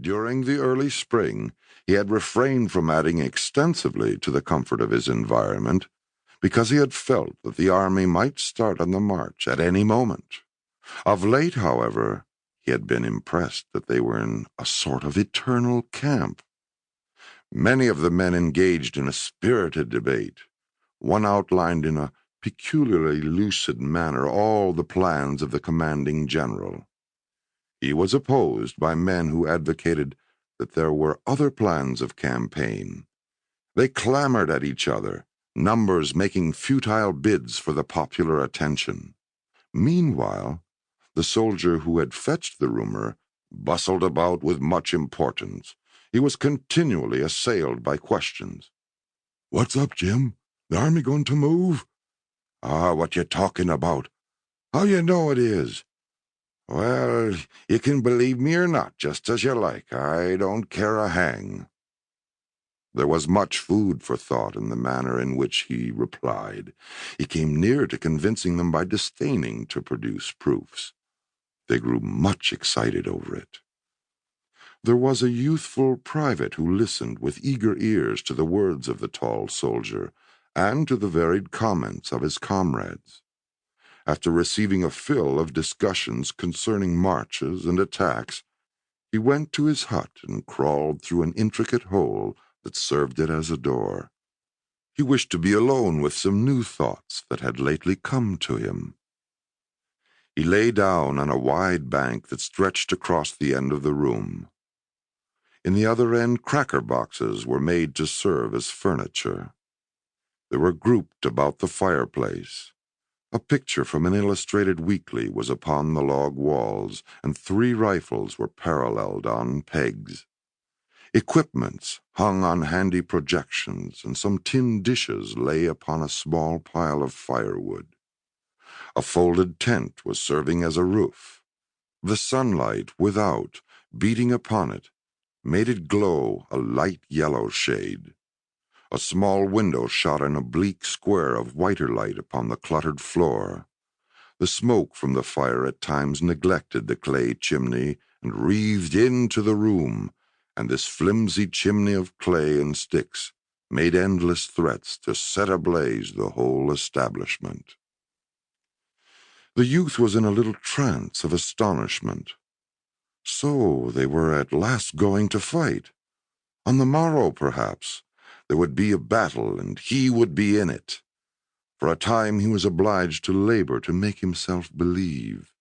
During the early spring, he had refrained from adding extensively to the comfort of his environment, because he had felt that the army might start on the march at any moment. Of late, however, he had been impressed that they were in a sort of eternal camp. Many of the men engaged in a spirited debate. One outlined in a peculiarly lucid manner all the plans of the commanding general. He was opposed by men who advocated that there were other plans of campaign. They clamored at each other, numbers making futile bids for the popular attention. Meanwhile, the soldier who had fetched the rumor bustled about with much importance. He was continually assailed by questions. "What's up, Jim? The army going to move?" "Ah, what you talking about?" "How you know it is?" "Well, you can believe me or not, just as you like. I don't care a hang." There was much food for thought in the manner in which he replied. He came near to convincing them by disdaining to produce proofs. They grew much excited over it. There was a youthful private who listened with eager ears to the words of the tall soldier and to the varied comments of his comrades. After receiving a fill of discussions concerning marches and attacks, he went to his hut and crawled through an intricate hole that served it as a door. He wished to be alone with some new thoughts that had lately come to him. He lay down on a wide bank that stretched across the end of the room. In the other end, cracker boxes were made to serve as furniture. They were grouped about the fireplace. A picture from an illustrated weekly was upon the log walls, and 3 rifles were paralleled on pegs. Equipments hung on handy projections, and some tin dishes lay upon a small pile of firewood. A folded tent was serving as a roof. The sunlight without, beating upon it, made it glow a light yellow shade. A small window shot an oblique square of whiter light upon the cluttered floor. The smoke from the fire at times neglected the clay chimney and wreathed into the room, and this flimsy chimney of clay and sticks made endless threats to set ablaze the whole establishment. The youth was in a little trance of astonishment. So they were at last going to fight. On the morrow, perhaps, there would be a battle, and he would be in it. For a time he was obliged to labor to make himself believe.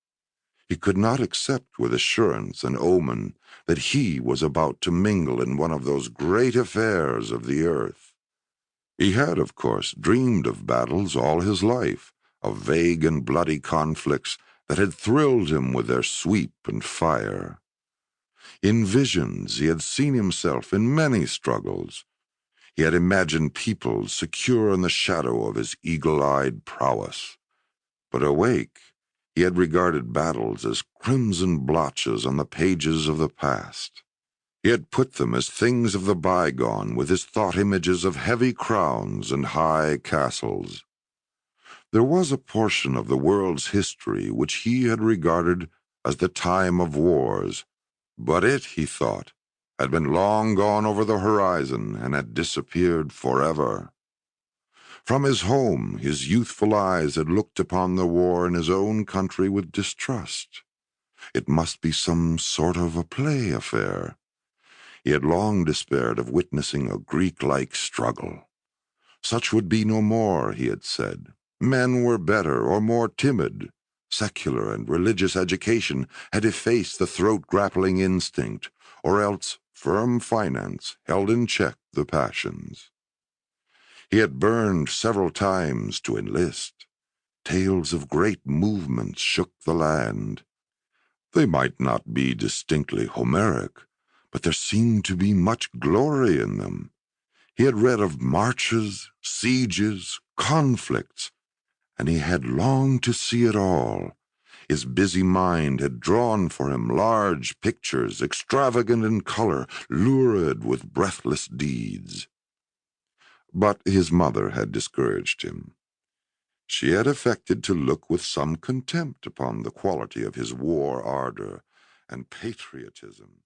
He could not accept with assurance an omen that he was about to mingle in one of those great affairs of the earth. He had, of course, dreamed of battles all his life, of vague and bloody conflicts that had thrilled him with their sweep and fire. In visions he had seen himself in many struggles. He had imagined peoples secure in the shadow of his eagle-eyed prowess. But awake, he had regarded battles as crimson blotches on the pages of the past. He had put them as things of the bygone, with his thought images of heavy crowns and high castles. There was a portion of the world's history which he had regarded as the time of wars, but it, he thought, had been long gone over the horizon and had disappeared forever. From his home, his youthful eyes had looked upon the war in his own country with distrust. It must be some sort of a play affair. He had long despaired of witnessing a Greek-like struggle. Such would be no more, he had said. Men were better or more timid. Secular and religious education had effaced the throat-grappling instinct, or else firm finance held in check the passions. He had burned several times to enlist. Tales of great movements shook the land. They might not be distinctly Homeric, but there seemed to be much glory in them. He had read of marches, sieges, conflicts, and he had longed to see it all. His busy mind had drawn for him large pictures, extravagant in color, lurid with breathless deeds. But his mother had discouraged him. She had affected to look with some contempt upon the quality of his war ardor and patriotism.